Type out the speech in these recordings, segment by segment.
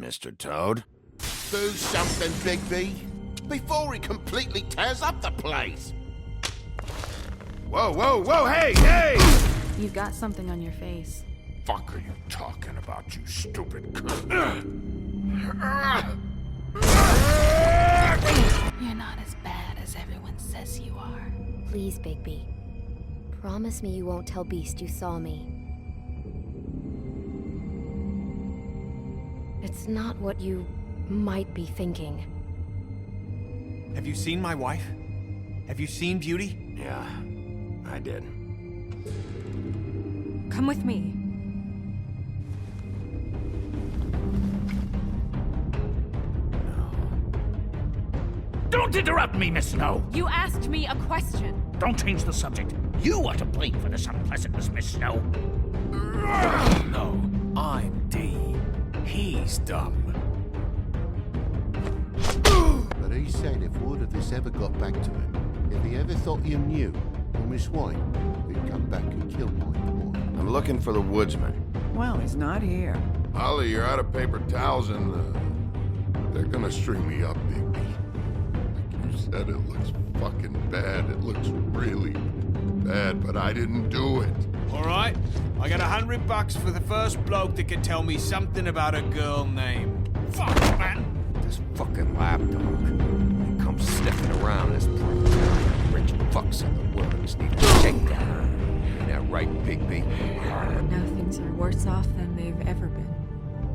Mr. Toad? Do something, Bigby, before he completely tears up the place. Whoa, whoa, whoa, hey, hey! You've got something on your face. Fuck are you talking about, you stupid cunt? You're not as bad as everyone says you are. Please, Bigby. Promise me you won't tell Beast you saw me. It's not what you might be thinking. Have you seen my wife? Have you seen Beauty? Yeah, I did. Come with me. Don't interrupt me, Miss Snow! You asked me a question. Don't change the subject. You are to blame for this unpleasantness, Miss Snow. No, I'm D. He's dumb. But he said if word of this ever got back to him, if he ever thought you knew, or Miss White, he'd come back and kill my boy. I'm looking for the woodsman. Well, he's not here. Ollie, you're out of paper towels and, they're gonna string me up, Bigby. Like you said, it looks fucking bad. It looks really bad, but I didn't do it. All right, I got $100 for the first bloke that can tell me something about a girl named. Fuck, man! This fucking lapdog. He comes sniffing around this poor rich fucks in the works need to shake down. Ain't that right, Bigby? Now things are worse off than they've ever been.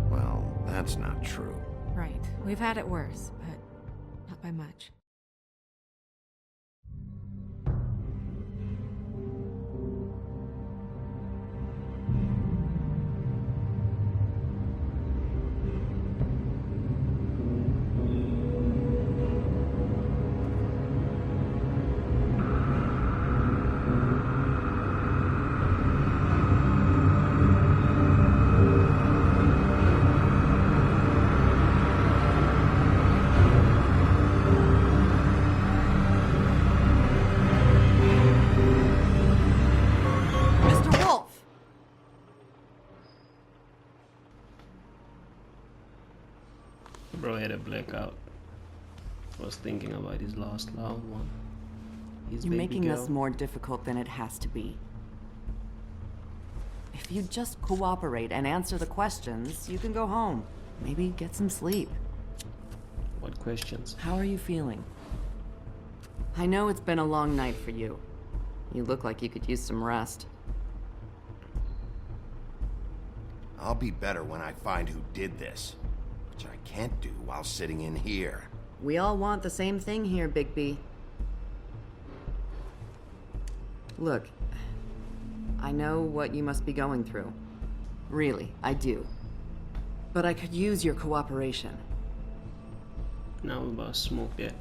Well, that's not true. Right. We've had it worse, but not by much. Bro had a blackout. Was thinking about his last loved one. His You're baby making girl. this more difficult than it has to be. If you just cooperate and answer the questions, you can go home. Maybe get some sleep. What questions? How are you feeling? I know it's been a long night for you. You look like you could use some rest. I'll be better when I find who did this, which I can't do while sitting in here. We all want the same thing here, Bigby. Look, I know what you must be going through. Really, I do. But I could use your cooperation. Now we're about to smoke that.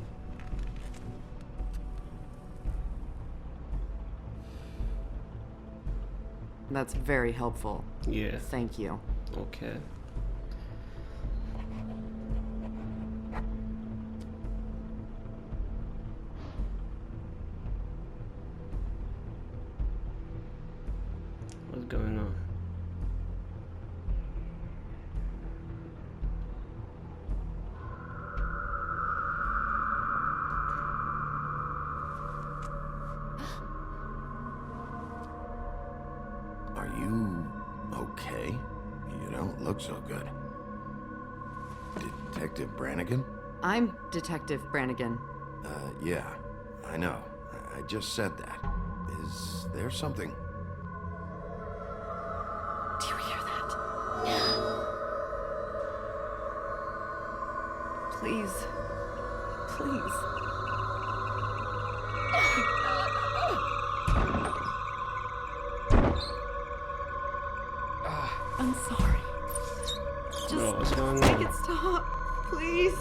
That's very helpful. Yeah. Thank you. Okay. What's going on? Are you okay? You don't look so good. Detective Brannigan? I'm Detective Brannigan. Yeah, I know. I just said that. Is there something? Do you hear that? Please. Please. I'm sorry. Bro, what's Just going make on? it stop, please.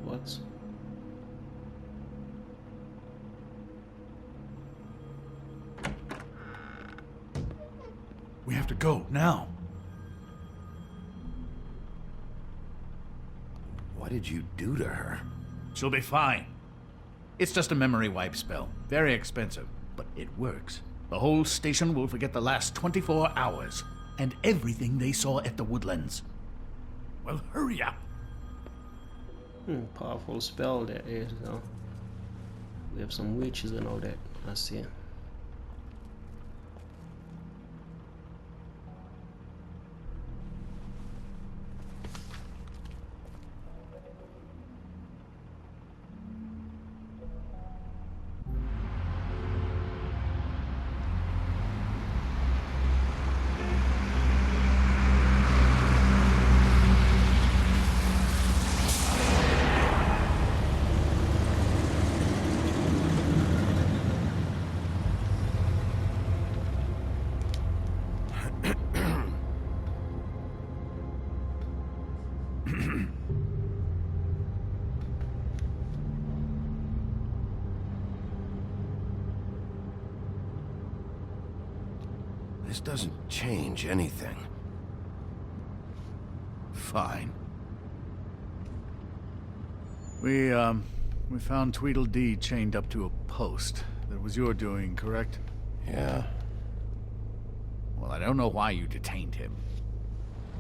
What? We have to go now. What did you do to her? She'll be fine. It's just a memory wipe spell. Very expensive, but it works. The whole station will forget the last 24 hours and everything they saw at the Woodlands. Well, hurry up. Powerful spell that is, though. We have some witches and all that. I see. This doesn't change anything. Fine. We found Tweedledee chained up to a post. That was your doing, correct? Yeah. Well, I don't know why you detained him.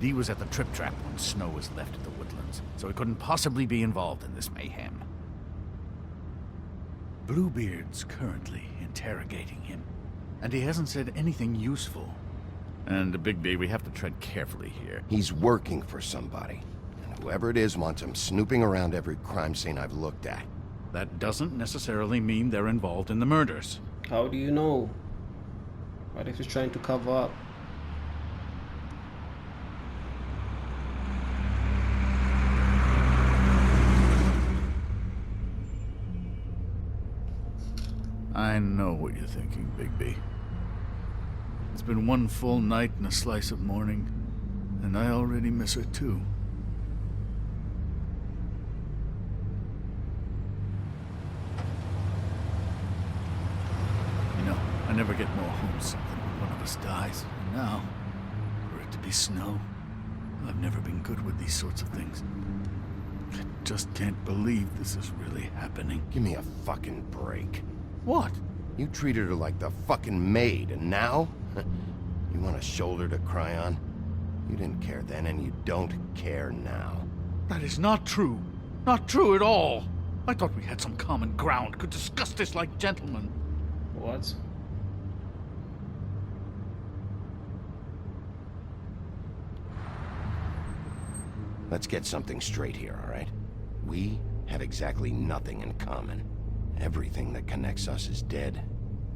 Dee was at the Trip Trap when Snow was left at the Woodlands, so he couldn't possibly be involved in this mayhem. Bluebeard's currently interrogating him, and he hasn't said anything useful. And Bigby, we have to tread carefully here. He's working for somebody. And whoever it is wants him snooping around every crime scene I've looked at. That doesn't necessarily mean they're involved in the murders. How do you know? What if he's trying to cover up? I know what you're thinking, Bigby. It's been one full night and a slice of morning, and I already miss her too. You know, I never get more homesick than when one of us dies. And now, for it to be Snow, I've never been good with these sorts of things. I just can't believe this is really happening. Give me a fucking break. What? You treated her like the fucking maid, and now? You want a shoulder to cry on? You didn't care then, and you don't care now. That is not true. Not true at all. I thought we had some common ground, could discuss this like gentlemen. What? Let's get something straight here, all right? We have exactly nothing in common. Everything that connects us is dead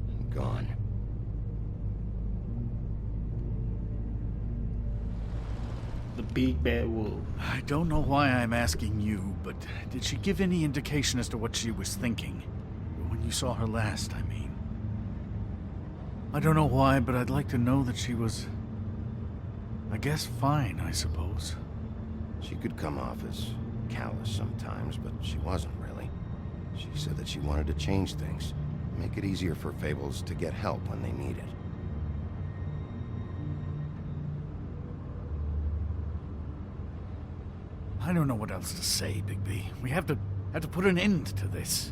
and gone. The big bad wolf. I don't know why I'm asking you, but did she give any indication as to what she was thinking? When you saw her last, I mean. I don't know why, but I'd like to know that she was, I guess, fine, I suppose. She could come off as callous sometimes, but she wasn't really. She said that she wanted to change things, make it easier for Fables to get help when they need it. I don't know what else to say, Bigby. We have to put an end to this.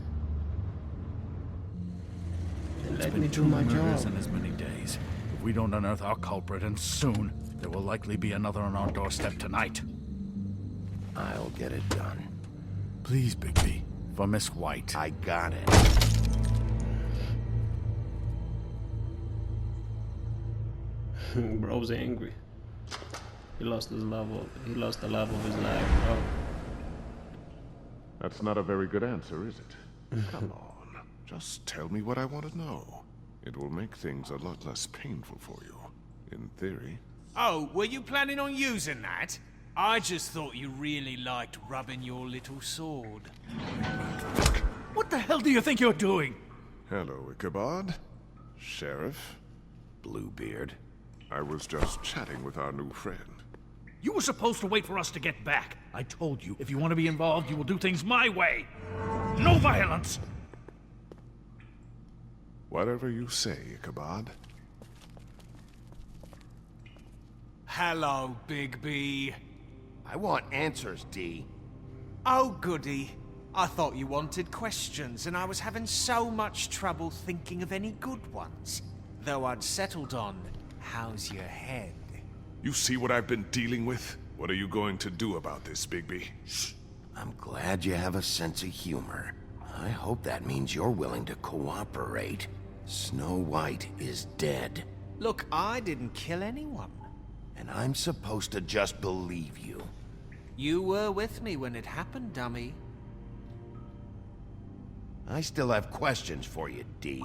And It's let been me two do my murders job. in as many days. If we don't unearth our culprit, and soon, there will likely be another on our doorstep tonight. I'll get it done. Please, Bigby, for Miss White. I got it. Bro's angry. He lost the love of his life, bro. That's not a very good answer, is it? Come on. Just tell me what I want to know. It will make things a lot less painful for you. In theory. Oh, were you planning on using that? I just thought you really liked rubbing your little sword. What the hell do you think you're doing? Hello, Ichabod. Sheriff. Bluebeard. I was just chatting with our new friend. You were supposed to wait for us to get back. I told you, if you want to be involved, you will do things my way. No violence! Whatever you say, Ichabod. Hello, Bigby. I want answers, D. Oh, goody. I thought you wanted questions, and I was having so much trouble thinking of any good ones. Though I'd settled on, how's your head? You see what I've been dealing with? What are you going to do about this, Bigby? I'm glad you have a sense of humor. I hope that means you're willing to cooperate. Snow White is dead. Look, I didn't kill anyone. And I'm supposed to just believe you. You were with me when it happened, dummy. I still have questions for you, D.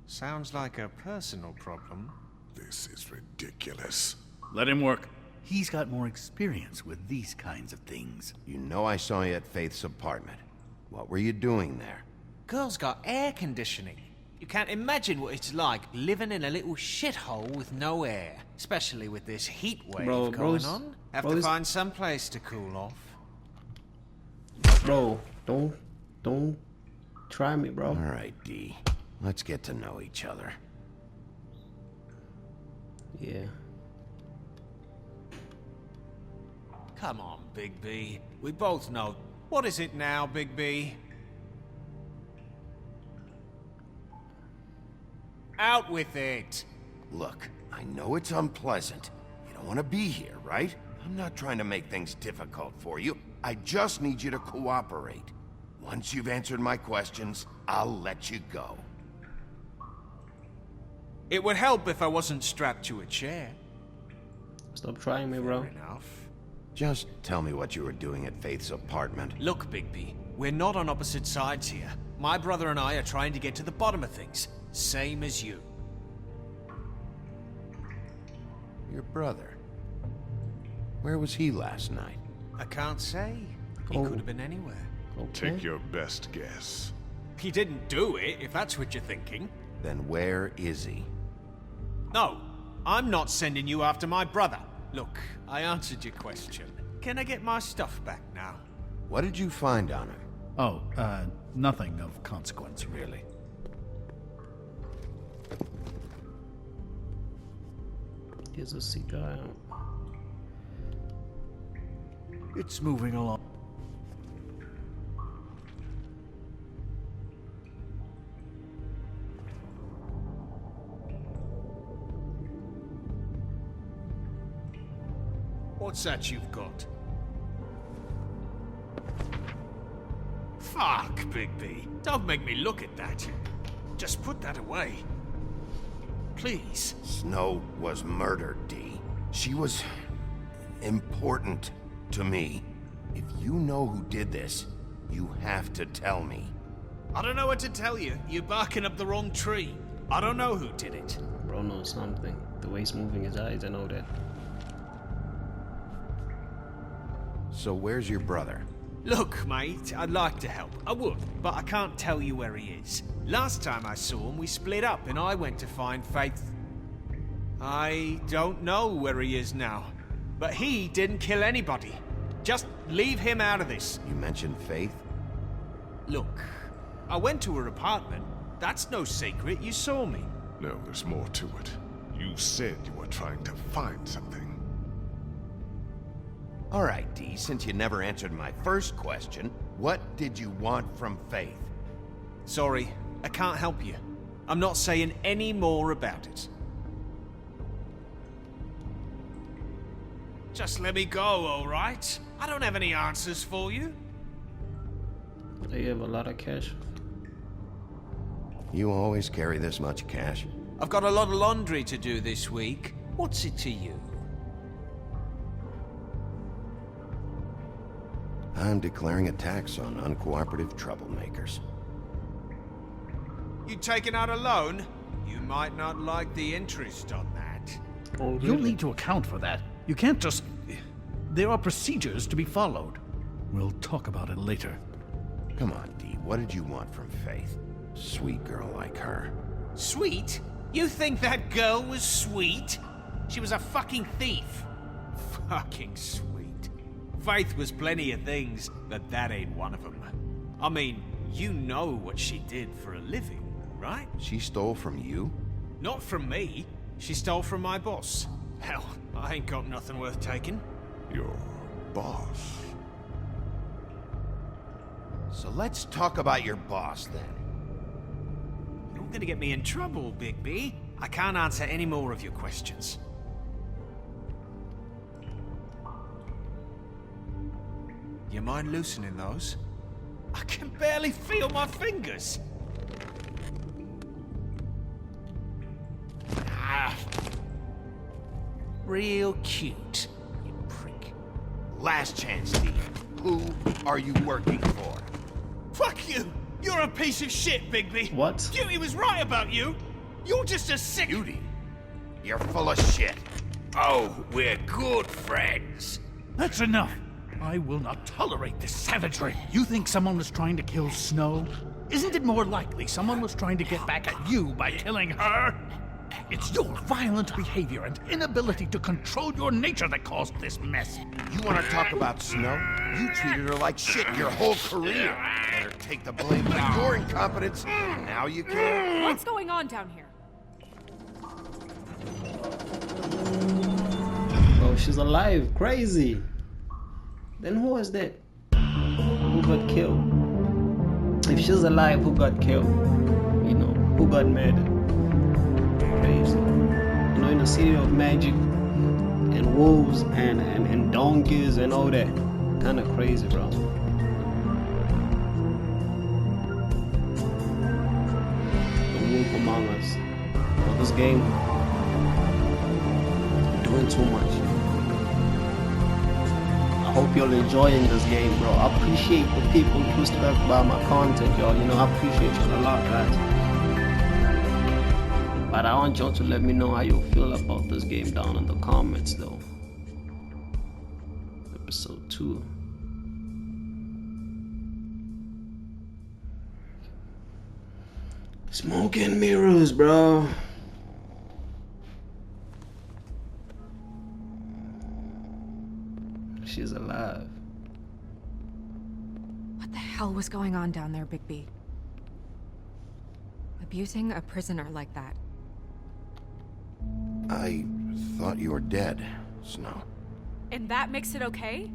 Sounds like a personal problem. This is ridiculous. Let him work. He's got more experience with these kinds of things. You know I saw you at Faith's apartment. What were you doing there? Girl's got air conditioning. You can't imagine what it's like living in a little shithole with no air. Especially with this heat wave going on. Have to find some place to cool off. Bro, don't try me, bro. Alright, D. Let's get to know each other. Yeah. Come on, Big B. We both know. What is it now, Big B? Out with it! Look, I know it's unpleasant. You don't want to be here, right? I'm not trying to make things difficult for you. I just need you to cooperate. Once you've answered my questions, I'll let you go. It would help if I wasn't strapped to a chair. Stop trying me, bro. Fair enough. Just tell me what you were doing at Faith's apartment. Look, Bigby, we're not on opposite sides here. My brother and I are trying to get to the bottom of things. Same as you. Your brother. Where was he last night? I can't say. He could have been anywhere. Okay. Take your best guess. He didn't do it, if that's what you're thinking. Then where is he? No, I'm not sending you after my brother. Look, I answered your question. Can I get my stuff back now? What did you find on him? Oh, nothing of consequence, really. Here's a cigar. It's moving along. What's that you've got? Fuck, Bigby. Don't make me look at that. Just put that away. Please. Snow was murdered, D. She was important to me. If you know who did this, you have to tell me. I don't know what to tell you. You're barking up the wrong tree. I don't know who did it. Bro knows something. The way he's moving his eyes, I know that. So where's your brother? Look, mate, I'd like to help. I would, but I can't tell you where he is. Last time I saw him, we split up and I went to find Faith. I don't know where he is now, but he didn't kill anybody. Just leave him out of this. You mentioned Faith? Look, I went to her apartment. That's no secret. You saw me. No, there's more to it. You said you were trying to find something. All right, D, since you never answered my first question, what did you want from Faith? Sorry, I can't help you. I'm not saying any more about it. Just let me go, all right? I don't have any answers for you. They have a lot of cash. You always carry this much cash? I've got a lot of laundry to do this week. What's it to you? I'm declaring a tax on uncooperative troublemakers. You taking out a loan? You might not like the interest on that. Oh, really? You'll need to account for that. You can't just... There are procedures to be followed. We'll talk about it later. Come on, D, what did you want from Faith? Sweet girl like her. Sweet? You think that girl was sweet? She was a fucking thief. Fucking sweet. Faith was plenty of things, but that ain't one of them. I mean, you know what she did for a living, right? She stole from you? Not from me. She stole from my boss. Hell, I ain't got nothing worth taking. Your boss. So let's talk about your boss then. You're gonna get me in trouble, Bigby. I can't answer any more of your questions. You mind loosening those? I can barely feel my fingers. Ah. Real cute, you prick. Last chance, Steve. Who are you working for? Fuck you! You're a piece of shit, Bigby! What? Beauty was right about you! You're just a sick... Beauty? You're full of shit. Oh, we're good friends. That's enough. I will not tolerate this savagery. You think someone was trying to kill Snow? Isn't it more likely someone was trying to get back at you by killing her? It's your violent behavior and inability to control your nature that caused this mess. You want to talk about Snow? You treated her like shit your whole career. Let her take the blame for your incompetence. Now you care? What's going on down here? Oh, she's alive. Crazy. Then who was that? Who got killed? If she's alive, who got killed? You know, who got murdered? Crazy. You know, in a city of magic and wolves and donkeys and all that. Kind of crazy, bro. The wolf among us. Well, this game doing too much. I hope you're enjoying this game, bro. I appreciate the people who stuck by my content, y'all. You know, I appreciate you a lot, guys. But I want y'all to let me know how you feel about this game down in the comments, though. Episode 2. Smoke and mirrors, bro. She's alive. What the hell was going on down there, Bigby? Abusing a prisoner like that. I thought you were dead, Snow. And that makes it okay?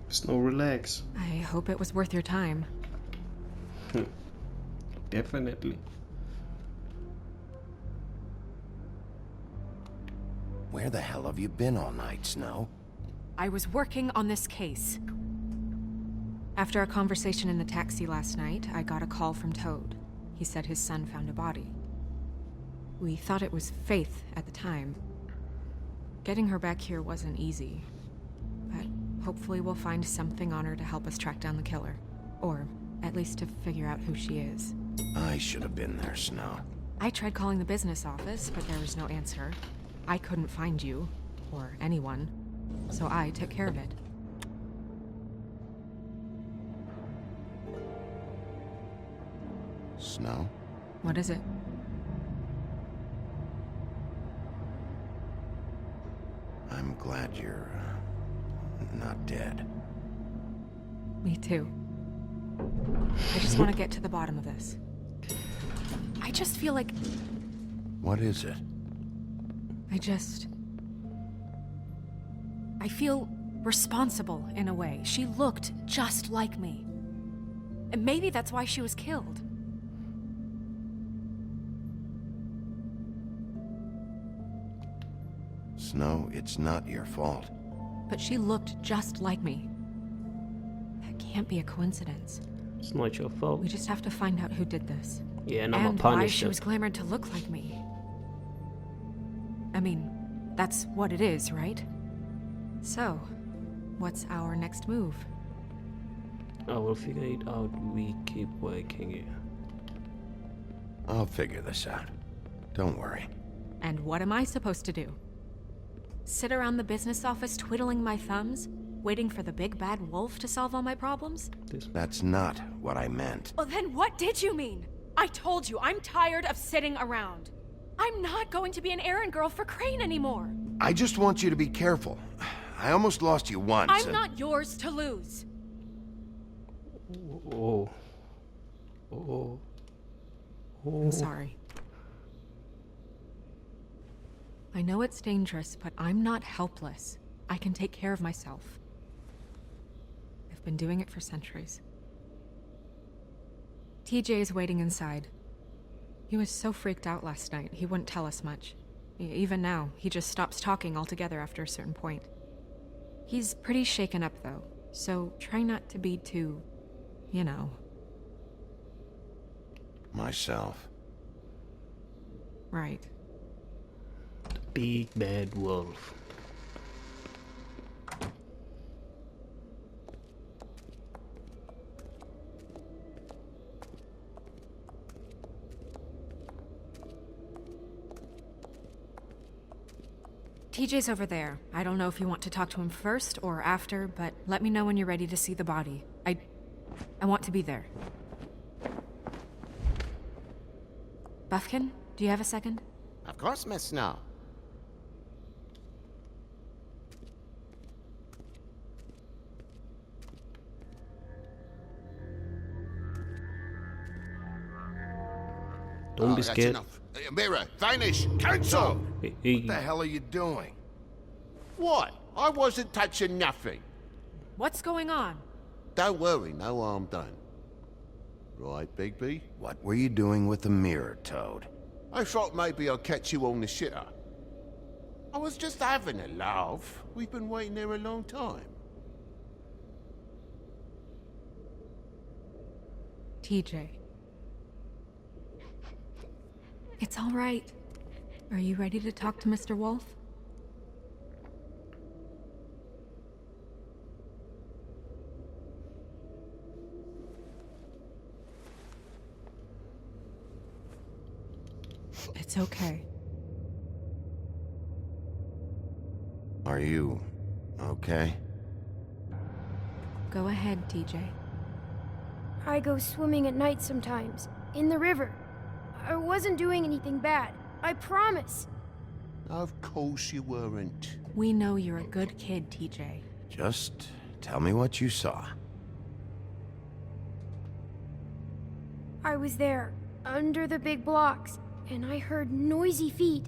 Snow, relax. I hope it was worth your time. Definitely. Where the hell have you been all night, Snow? I was working on this case. After a conversation in the taxi last night, I got a call from Toad. He said his son found a body. We thought it was Faith at the time. Getting her back here wasn't easy, but hopefully we'll find something on her to help us track down the killer. Or at least to figure out who she is. I should have been there, Snow. I tried calling the business office, but there was no answer. I couldn't find you, or anyone, so I took care of it. Snow? What is it? I'm glad you're not dead. Me too. I just want to get to the bottom of this. I just feel like... What is it? I feel responsible in a way. She looked just like me. And maybe that's why she was killed. Snow, it's not your fault. But she looked just like me. That can't be a coincidence. It's not your fault. We just have to find out who did this. Yeah, and I'm and a punisher. why she was glamored to look like me. I mean, that's what it is, right? So, what's our next move? I will figure it out. We keep working it. I'll figure this out. Don't worry. And what am I supposed to do? Sit around the business office twiddling my thumbs, waiting for the big bad wolf to solve all my problems? That's not what I meant. Well, then what did you mean? I told you, I'm tired of sitting around. I'm not going to be an errand girl for Crane anymore. I just want you to be careful. I almost lost you once. I'm not yours to lose. Oh. Oh. Oh. I'm sorry. I know it's dangerous, but I'm not helpless. I can take care of myself. I've been doing it for centuries. TJ is waiting inside. He was so freaked out last night, he wouldn't tell us much. Even now, he just stops talking altogether after a certain point. He's pretty shaken up, though, so try not to be too, you know. Myself. Right. Big bad wolf. TJ's over there. I don't know if you want to talk to him first or after, but let me know when you're ready to see the body. I want to be there. Buffkin, do you have a second? Of course, Miss Snow. Don't be that's scared. enough. Mira, vanish, cancel! Hey, What the hell are you doing? What? I wasn't touching nothing. What's going on? Don't worry, no harm done. Right, Bigby? What were you doing with the mirror, Toad? I thought maybe I'd catch you on the shitter. I was just having a laugh. We've been waiting there a long time. TJ. It's all right. Are you ready to talk to Mr. Wolf? It's okay. Are you okay? Go ahead, TJ. I go swimming at night sometimes, in the river. I wasn't doing anything bad. I promise. Of course you weren't. We know you're a good kid, TJ. Just tell me what you saw. I was there, under the big blocks, and I heard noisy feet.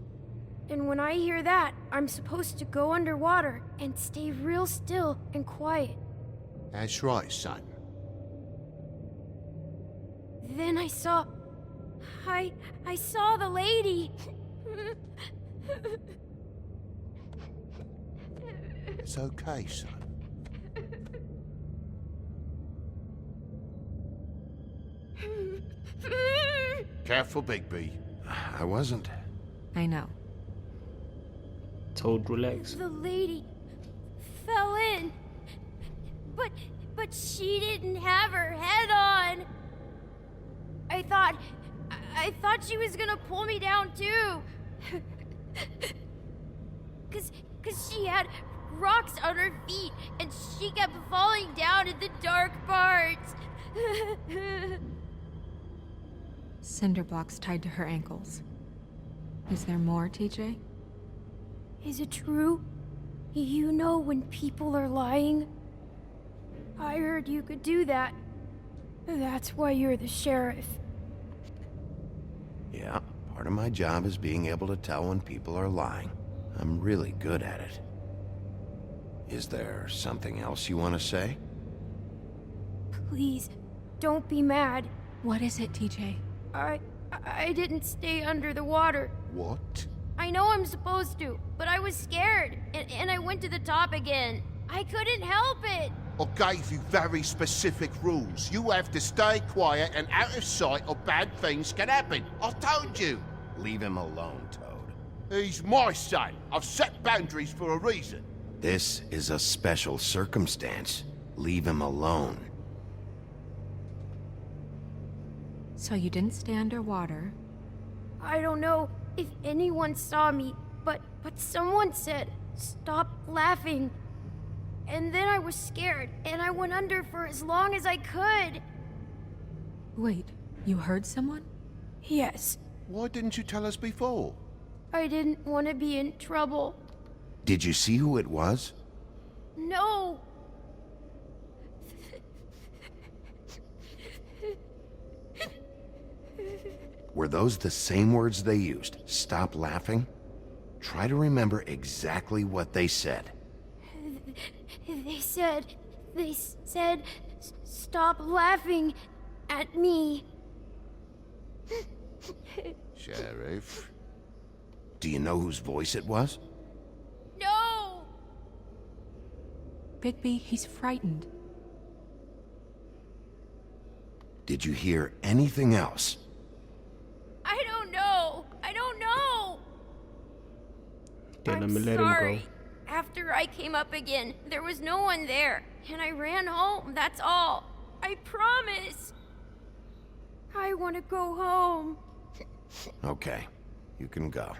And when I hear that, I'm supposed to go underwater and stay real still and quiet. That's right, son. Then I saw... I saw the lady. It's okay, son. Careful, Bigby. I wasn't. I know. Toad, relax. The lady fell in. But she didn't have her head on. I thought she was gonna pull me down too. Cause she had rocks on her feet and she kept falling down in the dark parts. Cinder blocks tied to her ankles. Is there more, TJ? Is it true? You know when people are lying? I heard you could do that. That's why you're the sheriff. Yeah, part of my job is being able to tell when people are lying. I'm really good at it. Is there something else you want to say? Please, don't be mad. What is it, TJ? I didn't stay under the water. What? I know I'm supposed to, but I was scared, and I went to the top again. I couldn't help it. I gave you very specific rules. You have to stay quiet and out of sight or bad things can happen. I told you. Leave him alone, Toad. He's my son. I've set boundaries for a reason. This is a special circumstance. Leave him alone. So you didn't stay underwater. I don't know if anyone saw me, but someone said, "Stop laughing." And then I was scared, and I went under for as long as I could. Wait, you heard someone? Yes, Why didn't you tell us before? I didn't want to be in trouble. Did you see who it was? No! Were those the same words they used? Stop laughing? try to remember exactly what they said. They said, stop laughing at me. Sheriff? Do you know whose voice it was? No! Bigby, he's frightened. Did you hear anything else? I don't know. Then let I'm me let him sorry. go. After I came up again, there was no one there, and I ran home, that's all. I promise. I want to go home. Okay, you can go.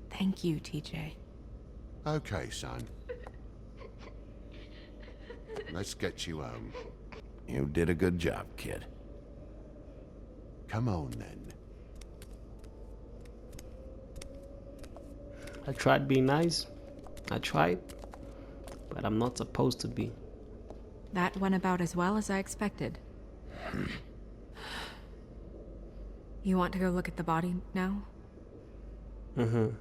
Thank you, TJ. Okay, son. Let's get you home. You did a good job, kid. Come on, then. I tried being nice. I tried. But I'm not supposed to be. That went about as well as I expected. You want to go look at the body now? Mm-hmm.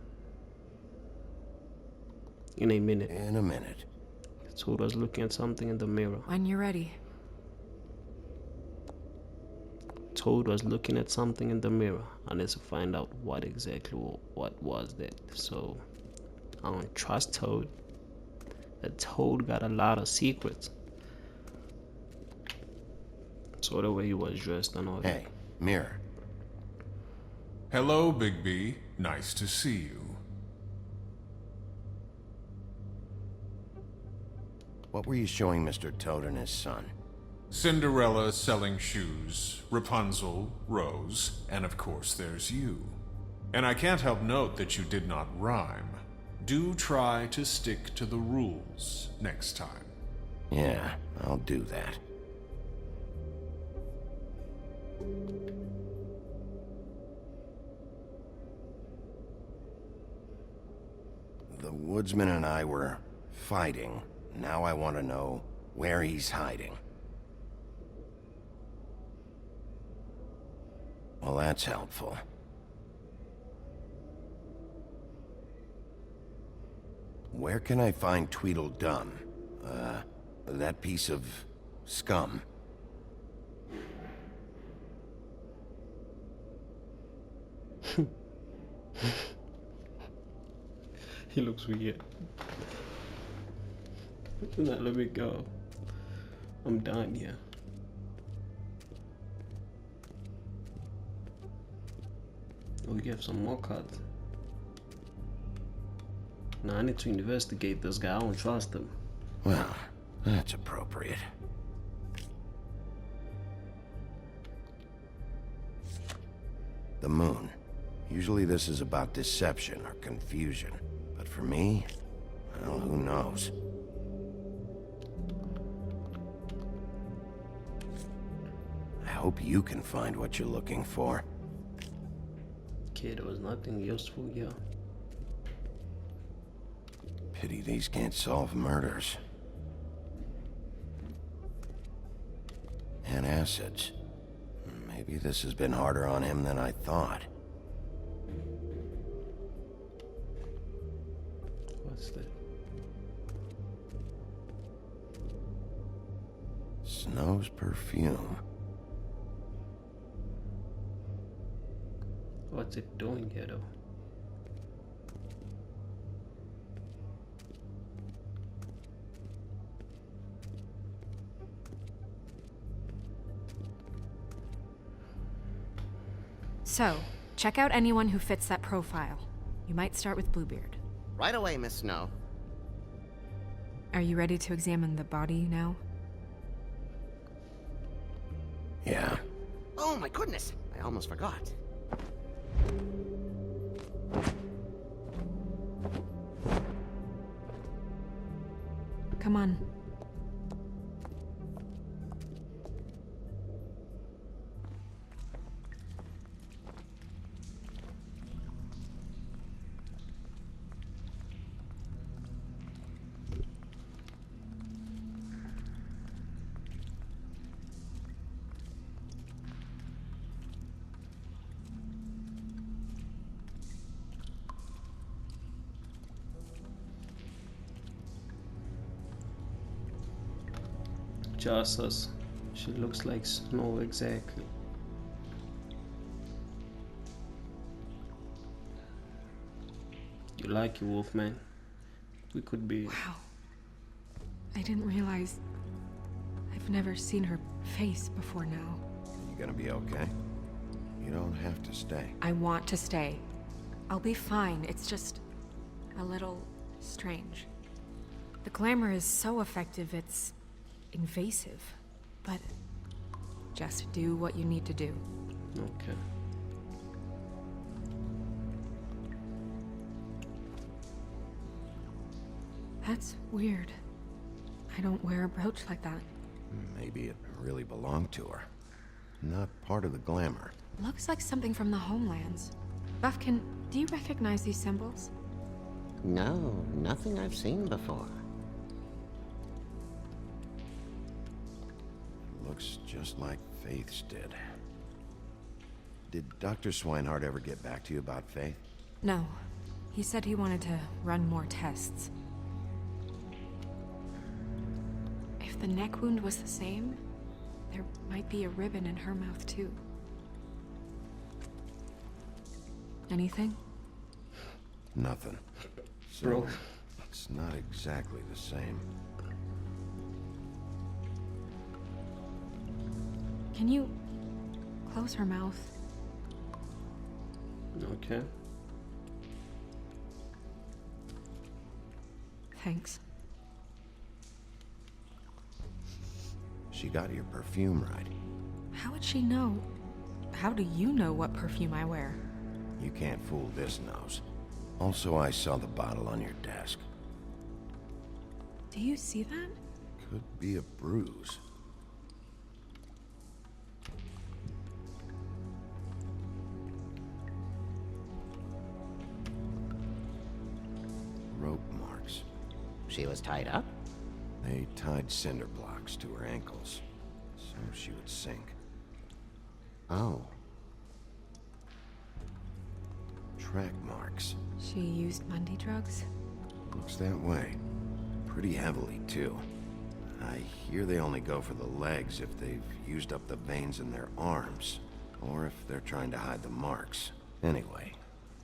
In a minute. In a minute. Toad was looking at something in the mirror. When you're ready. Toad was looking at something in the mirror. I need to find out what exactly what was that. So I don't trust Toad. That Toad got a lot of secrets. So the way he was dressed and all that. Hey, mirror. Hello, Bigby. Nice to see you. What were you showing Mr. Toad and his son? Cinderella selling shoes, Rapunzel, Rose, and of course there's you. And I can't help note that you did not rhyme. Do try to stick to the rules next time. Yeah, I'll do that. The woodsman and I were fighting. Now I want to know where he's hiding. Well, that's helpful. Where can I find Tweedledum? That piece of scum. He looks weird. Now let me go. I'm done here. We have some more cards. Now I need to investigate this guy. I don't trust him. Well, that's appropriate. The moon. Usually this is about deception or confusion. But for me, well, who knows? I hope you can find what you're looking for. Okay, there was nothing useful here. Pity these can't solve murders. And acids. Maybe this has been harder on him than I thought. What's that? Snow's perfume. What's it doing here though? So, check out anyone who fits that profile. You might start with Bluebeard. Right away, Miss Snow. Are you ready to examine the body now? Yeah. Oh my goodness, I almost forgot. Come on. just us. She looks like Snow exactly. You like your Wolfman? We could be. Wow. I didn't realize. I've never seen her face before now. You gonna be okay? You don't have to stay. I want to stay. I'll be fine. It's just a little strange. The glamour is so effective, it's invasive. But just do what you need to do. Okay. That's weird. I don't wear a brooch like that. Maybe it really belonged to her. Not part of the glamour. Looks like something from the homelands. Buffkin, do you recognize these symbols? No, nothing I've seen before. Looks just like Faith's did. Did Dr. Swinehart ever get back to you about Faith? No. He said he wanted to run more tests. If the neck wound was the same, there might be a ribbon in her mouth too. Anything? Nothing. So, Bro. it's not exactly the same. Can you close her mouth? Okay. Thanks. She got your perfume right. How would she know? How do you know what perfume I wear? You can't fool this nose. Also, I saw the bottle on your desk. Do you see that? Could be a bruise. Rope marks. She was tied up? They tied cinder blocks to her ankles, so she would sink. Oh. Track marks. She used Mundy drugs? Looks that way. Pretty heavily, too. I hear they only go for the legs if they've used up the veins in their arms, or if they're trying to hide the marks. Anyway,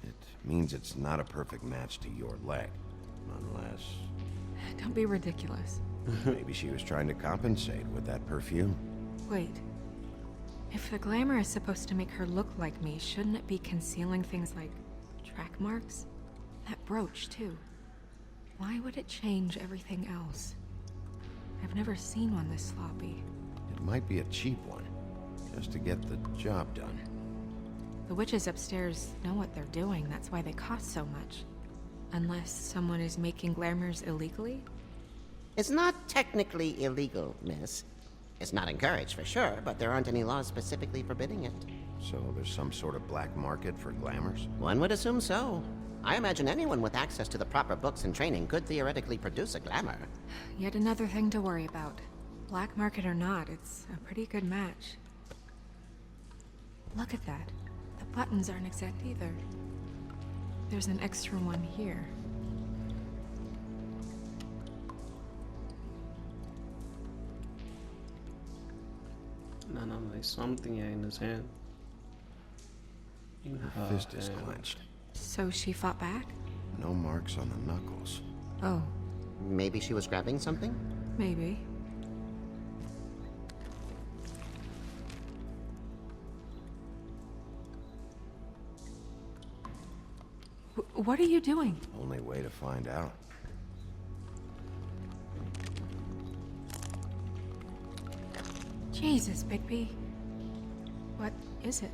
it means it's not a perfect match to your leg. Unless... Don't be ridiculous. maybe she was trying to compensate with that perfume. Wait. If the glamour is supposed to make her look like me, shouldn't it be concealing things like track marks? That brooch, too. Why would it change everything else? I've never seen one this sloppy. It might be a cheap one, just to get the job done. The witches upstairs know what they're doing, that's why they cost so much. Unless someone is making glamours illegally? It's not technically illegal, miss. It's not encouraged for sure, but there aren't any laws specifically forbidding it. So there's some sort of black market for glamours? One would assume so. I imagine anyone with access to the proper books and training could theoretically produce a glamour. Yet another thing to worry about. Black market or not, it's a pretty good match. Look at that. The buttons aren't exact either. There's an extra one here. No, there's something here in his hand. In Her fist is clenched. So she fought back? No marks on the knuckles. Oh, Maybe she was grabbing something? maybe. What are you doing? Only way to find out. Jesus, Bigby. What is it?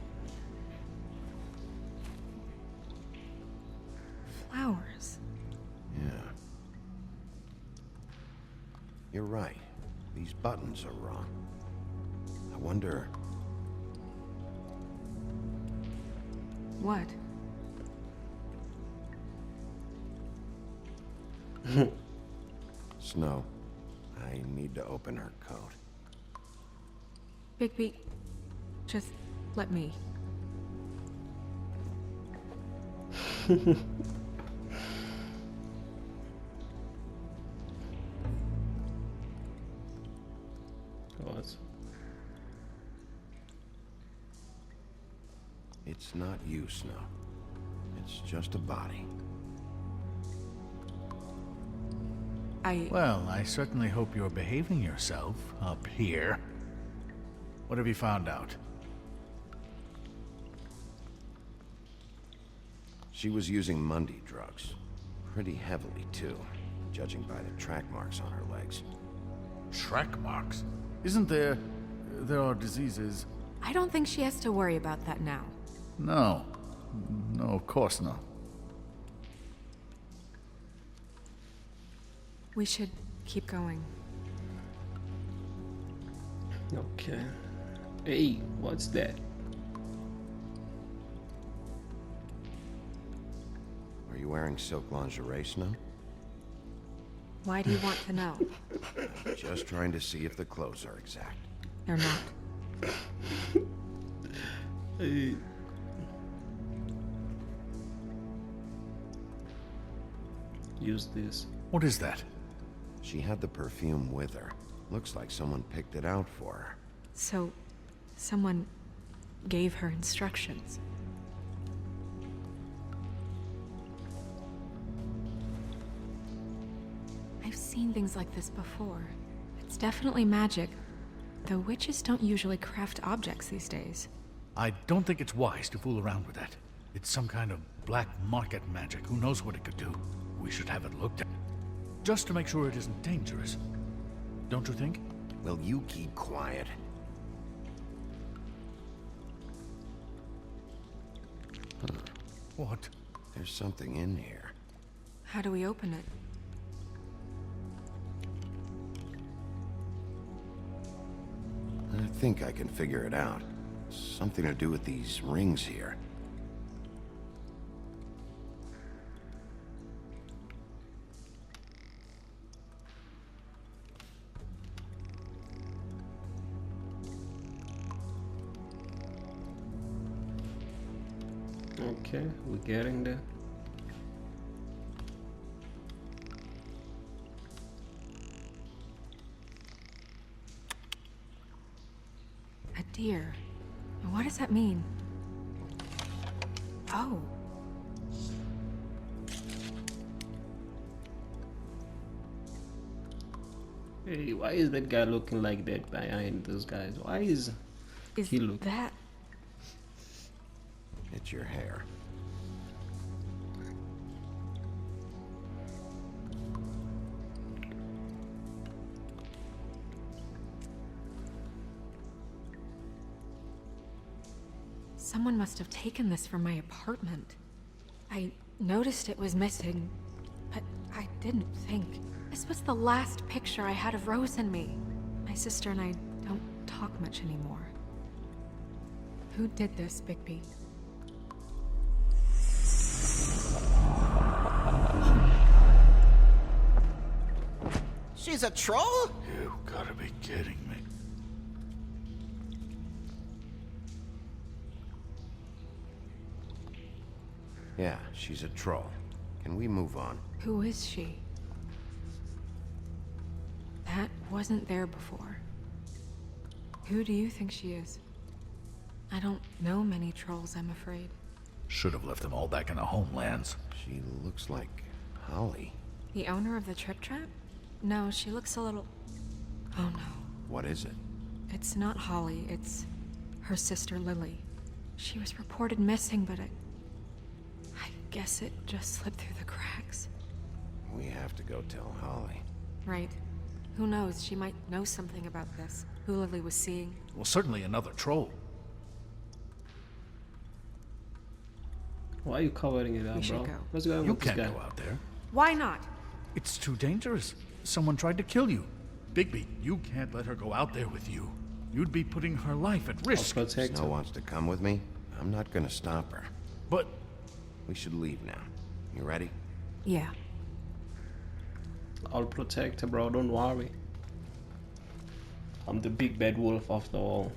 Flowers. Yeah. You're right. These buttons are wrong. I wonder... What? Snow, I need to open her coat. Bigby, just let me. It's not you, Snow. It's just a body. Well, I certainly hope you're behaving yourself up here. What have you found out? She was using Mundy drugs. Pretty heavily, too, judging by the track marks on her legs. Track marks? Isn't there... there are diseases... I don't think she has to worry about that now. No. No, of course not. We should keep going. Okay. Hey, what's that? Are you wearing silk lingerie, Snow? Why do you want to know? Just trying to see if the clothes are exact. They're not. Hey. Use this. What is that? She had the perfume with her. Looks like someone picked it out for her. So, someone gave her instructions. I've seen things like this before. It's definitely magic, though witches don't usually craft objects these days. I don't think it's wise to fool around with that. It's some kind of black market magic. Who knows what it could do? We should have it looked at. Just to make sure it isn't dangerous. Don't you think? Will you keep quiet? What? There's something in here. How do we open it? I think I can figure it out. Something to do with these rings here. Okay, we're getting there. A deer. What does that mean? Oh. Hey, why is that guy looking like that behind those guys? Why is he look? That... It's your hair. Someone must have taken this from my apartment. I noticed it was missing, but I didn't think. This was the last picture I had of Rose and me. My sister and I don't talk much anymore. Who did this, Bigby? She's a troll? You gotta be kidding me. Yeah, she's a troll. Can we move on? Who is she? That wasn't there before. Who do you think she is? I don't know many trolls, I'm afraid. Should have left them all back in the homelands. She looks like Holly. The owner of the Trip Trap? No, she looks a little... Oh no. What is it? It's not Holly, it's her sister Lily. She was reported missing, but I guess it just slipped through the cracks. We have to go tell Holly. Right. Who knows, she might know something about this. Who Lily was seeing. Well, certainly another troll. Why are you covering it up, We should bro? go. What's going on You with this can't guy? go out there. Why not? It's too dangerous. Someone tried to kill you. Bigby, you can't let her go out there with you. You'd be putting her life at risk. I'll protect Snow her. wants to come with me. I'm not gonna stop her. But We should leave now. You ready? Yeah. I'll protect her, bro. Don't worry. I'm the big bad wolf after all.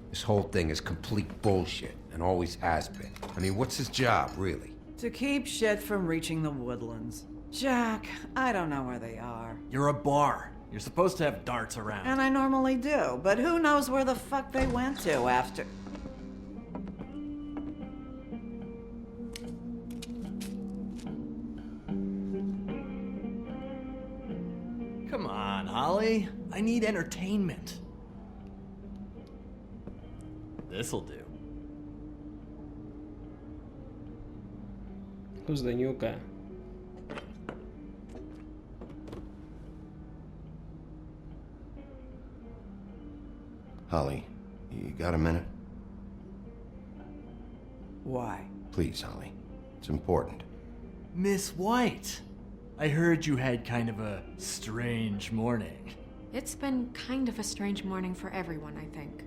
This whole thing is complete bullshit, and always has been. I mean, what's his job, really? To keep shit from reaching the woodlands. Jack, I don't know where they are. You're a bar. You're supposed to have darts around. And I normally do, but who knows where the fuck they went to after... Come on, Holly. I need entertainment. This'll do. Who's the new guy? Holly, you got a minute? Why? Please, Holly. It's important. Miss White, I heard you had kind of a strange morning. It's been kind of a strange morning for everyone, I think.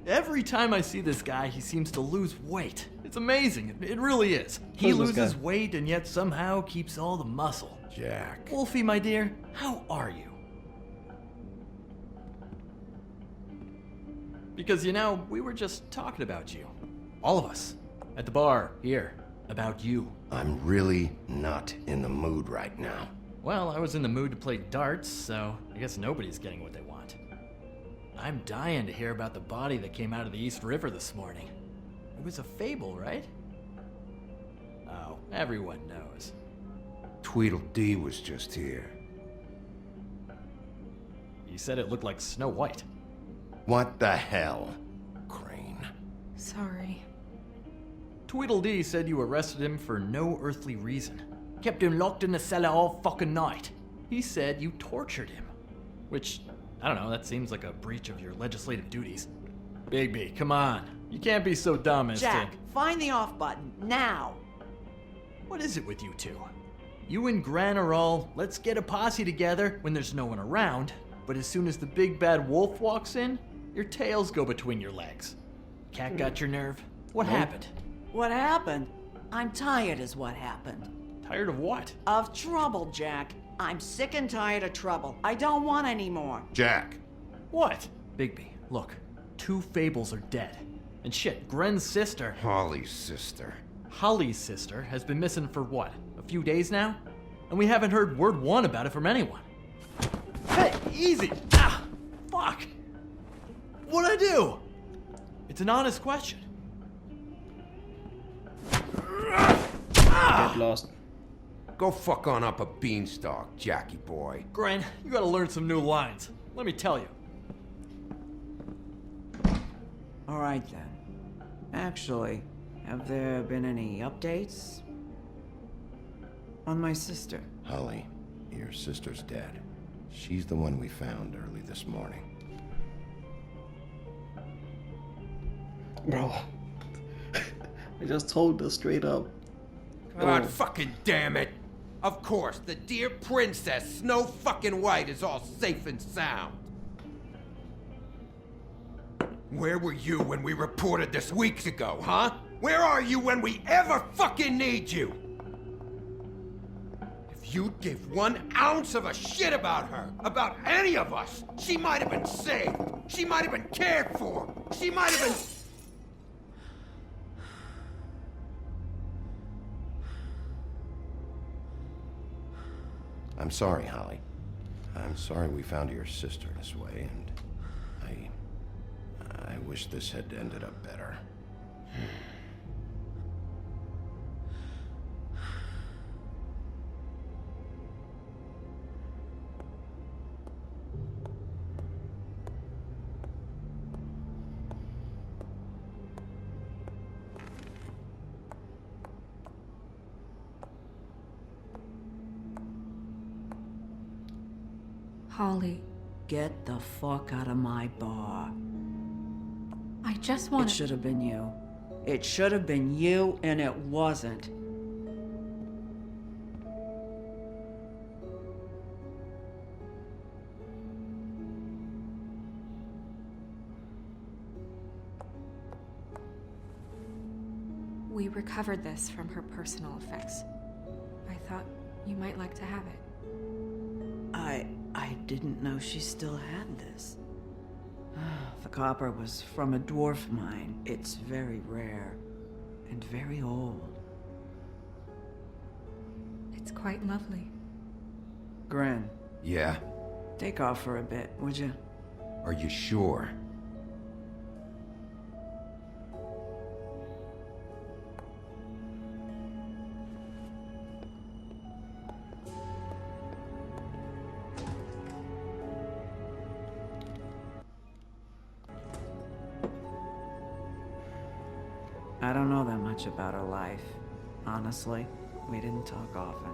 Every time I see this guy, he seems to lose weight. It's amazing. It really is. He Who's this loses guy? weight and yet somehow keeps all the muscle. Jack. Wolfie, my dear, how are you? Because, you know, we were just talking about you. All of us. At the bar, here. About you. I'm really not in the mood right now. Well, I was in the mood to play darts, so I guess nobody's getting what they want. I'm dying to hear about the body that came out of the East River this morning. It was a fable, right? Oh, everyone knows. Tweedledee was just here. You said it looked like Snow White. What the hell, Crane? Sorry. Tweedledee said you arrested him for no earthly reason. Kept him locked in the cellar all fucking night. He said you tortured him. Which, I don't know, that seems like a breach of your legislative duties. Bigby, come on. You can't be so dumb as Jack, to... find the off button, now! What is it with you two? You and Gran are all, let's get a posse together when there's no one around, but as soon as the big bad wolf walks in, your tails go between your legs. Cat got your nerve? What happened? What happened? I'm tired is what happened. Tired of what? Of trouble, Jack. I'm sick and tired of trouble. I don't want any more. Jack. What? Bigby, look. 2 fables are dead. And shit, Gren's sister... Holly's sister. Holly's sister has been missing for what? A few days now? And we haven't heard word one about it from anyone. Hey, easy! Ah! Fuck! What'd I do? It's an honest question. Get lost. Go fuck on up a beanstalk, Jackie boy. Gren, you gotta learn some new lines. Let me tell you. All right then. Actually, have there been any updates? On my sister. Holly, your sister's dead. She's the one we found early this morning. Bro. I just told her straight up. God fucking damn it! Of course, the dear princess, Snow fucking White, is all safe and sound. Where were you when we reported this weeks ago, huh? Where are you when we ever fucking need you? If you'd give 1 ounce of a shit about her, about any of us, she might have been saved. She might have been cared for. She might have been... I'm sorry, Holly. I'm sorry we found your sister this way, and I wish this had ended up better. Holly, Get the fuck out of my bar. I just It want should have been you. It should have been you, and it wasn't. We recovered this from her personal effects. I thought you might like to have it. I didn't know she still had this. The copper was from a dwarf mine. It's very rare and very old. It's quite lovely. Gran, Yeah? take off for a bit, would you? Are you sure? I don't know that much about her life. Honestly, we didn't talk often.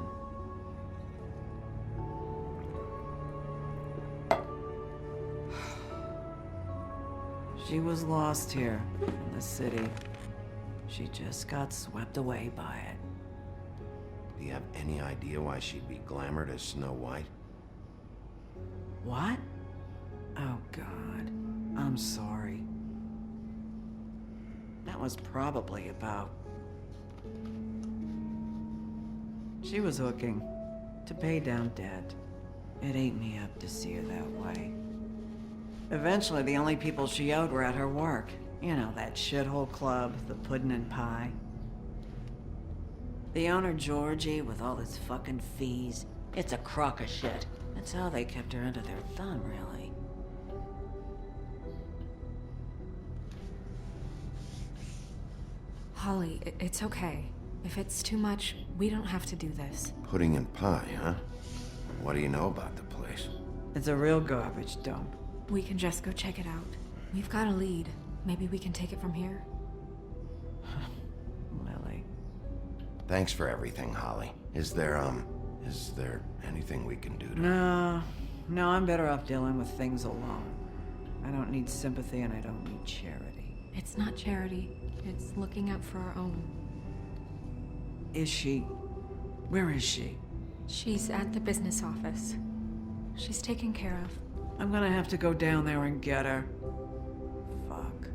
She was lost here in the city. She just got swept away by it. Do you have any idea why she'd be glamored as Snow White? What? Oh, God. I'm sorry. That was probably about... She was hooking to pay down debt. It ate me up to see her that way. Eventually, the only people she owed were at her work. You know, that shithole club, the Puddin' and Pie. The owner, Georgie, with all his fucking fees. It's a crock of shit. That's how they kept her under their thumb, really. Holly, it's okay. If it's too much, we don't have to do this. Pudding and pie, huh? What do you know about the place? It's a real garbage dump. We can just go check it out. We've got a lead. Maybe we can take it from here. Lily. Thanks for everything, Holly. Is there anything we can do to... No, I'm better off dealing with things alone. I don't need sympathy and I don't need charity. It's not charity. It's looking out for our own. Is she? Where is she? She's at the business office. She's taken care of. I'm gonna have to go down there and get her. Fuck.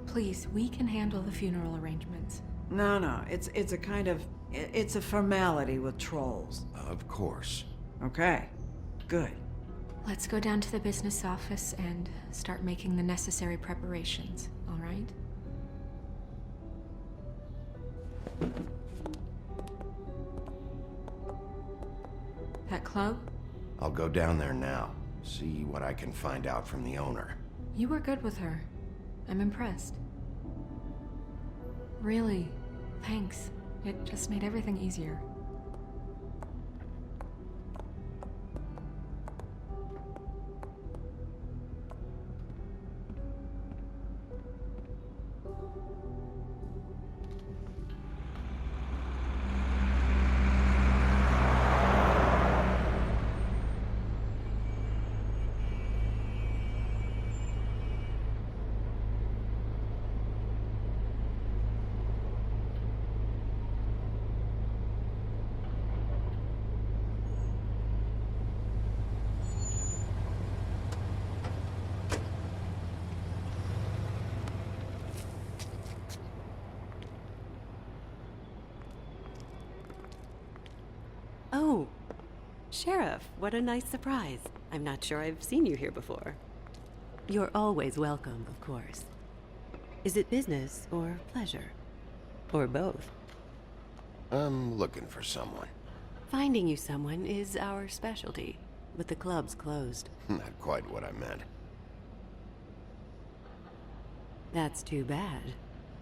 Please, we can handle the funeral arrangements. No, it's a kind of... It's a formality with trolls. Of course. Okay, good. Let's go down to the business office and start making the necessary preparations, all right? That club? I'll go down there now. See what I can find out from the owner. You were good with her. I'm impressed. Really, thanks. It just made everything easier. Oh, Sheriff, what a nice surprise. I'm not sure I've seen you here before. You're always welcome, of course. Is it business or pleasure? Or both? I'm looking for someone. Finding you someone is our specialty, but the club's closed. Not quite what I meant. That's too bad.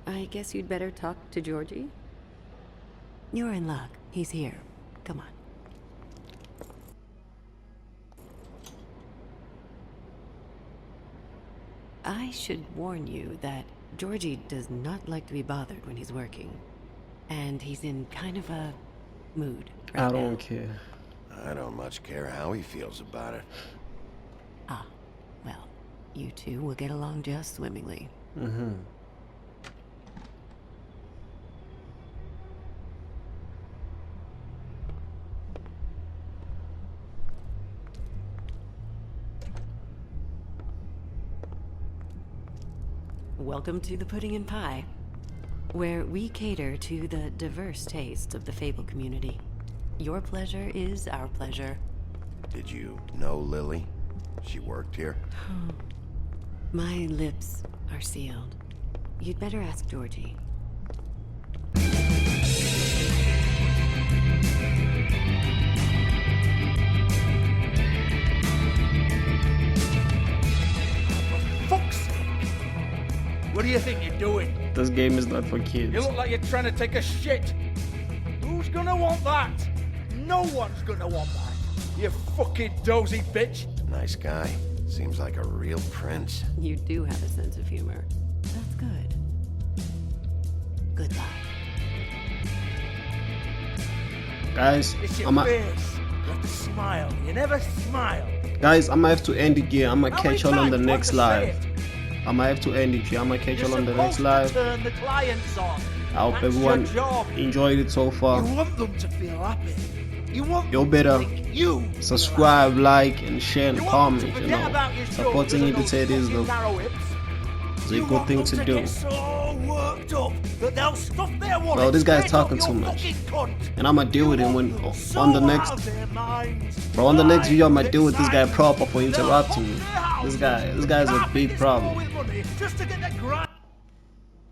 I guess you'd better talk to Georgie? You're in luck. He's here. Come on. I should warn you that Georgie does not like to be bothered when he's working. And he's in kind of a mood right I now. don't care. I don't much care how he feels about it. Ah, well, you two will get along just swimmingly. Mm-hmm. Welcome to the Pudding and Pie, where we cater to the diverse tastes of the Fable community. Your pleasure is our pleasure. Did you know Lily? She worked here? My lips are sealed. You'd better ask Georgie. you think you're doing? This game is not for kids. You look like you're trying to take a shit. Who's gonna want that? No one's gonna want that. You fucking dozy bitch. Nice guy. Seems like a real prince. You do have a sense of humor. That's good. Good luck. Guys, It's your I'm face. You have to smile. You never smile. guys, I might have to end it here. I might How catch many y'all on the times do I next have to live. say I might have to end it here. I might catch You're y'all on the next supposed to live. turn the clients on. I hope That's everyone your job. enjoyed it so far. You want them to feel happy. You want You them better to think you subscribe, like, and share and comment. You forget know, about your supporting shoulders and Indicate is those the narrow hips. is a You good want thing them to to do. get so worked up that they'll stuff their wallets Well, this guy's straight up talking your too much, fucking cunt. and I'ma deal with him when So on the next. out of their minds. Bro, on the next video, I might deal with this guy Excited. proper for They'll interrupting me. pump their houses. This guy's a big problem. With money just to get their grind.